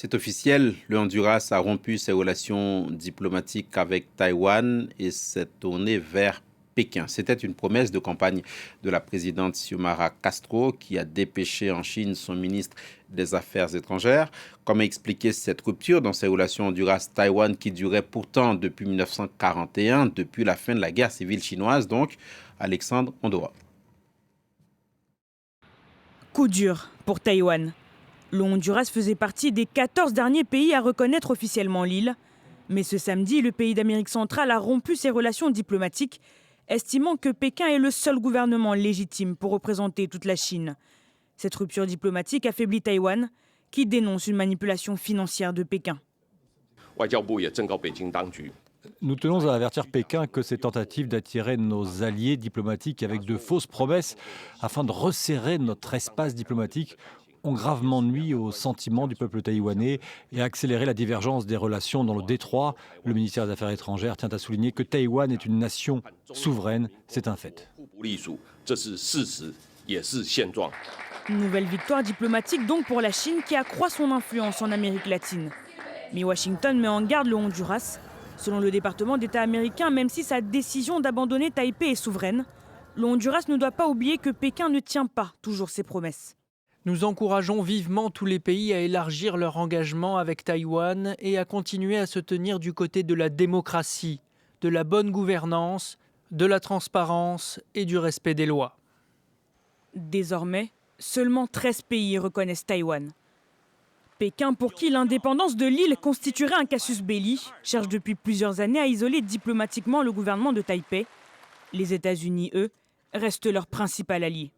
C'est officiel, le Honduras a rompu ses relations diplomatiques avec Taïwan et s'est tourné vers Pékin. C'était une promesse de campagne de la présidente Xiomara Castro qui a dépêché en Chine son ministre des Affaires étrangères. Comment expliquer cette rupture dans ses relations Honduras-Taïwan qui durait pourtant depuis 1941, depuis la fin de la guerre civile chinoise donc? Alexandre Ondoa. Coup dur pour Taïwan. Le Honduras faisait partie des 14 derniers pays à reconnaître officiellement l'île. Mais ce samedi, le pays d'Amérique centrale a rompu ses relations diplomatiques, estimant que Pékin est le seul gouvernement légitime pour représenter toute la Chine. Cette rupture diplomatique affaiblit Taïwan, qui dénonce une manipulation financière de Pékin. Nous tenons à avertir Pékin que ces tentatives d'attirer nos alliés diplomatiques avec de fausses promesses afin de resserrer notre espace diplomatique ont gravement nui aux sentiments du peuple taïwanais et accéléré la divergence des relations dans le détroit. Le ministère des Affaires étrangères tient à souligner que Taïwan est une nation souveraine, c'est un fait. Une nouvelle victoire diplomatique donc pour la Chine qui accroît son influence en Amérique latine. Mais Washington met en garde le Honduras. Selon le département d'État américain, même si sa décision d'abandonner Taipei est souveraine, le Honduras ne doit pas oublier que Pékin ne tient pas toujours ses promesses. Nous encourageons vivement tous les pays à élargir leur engagement avec Taïwan et à continuer à se tenir du côté de la démocratie, de la bonne gouvernance, de la transparence et du respect des lois. Désormais, seulement 13 pays reconnaissent Taïwan. Pékin, pour qui l'indépendance de l'île constituerait un casus belli, cherche depuis plusieurs années à isoler diplomatiquement le gouvernement de Taipei. Les États-Unis, eux, restent leur principal allié.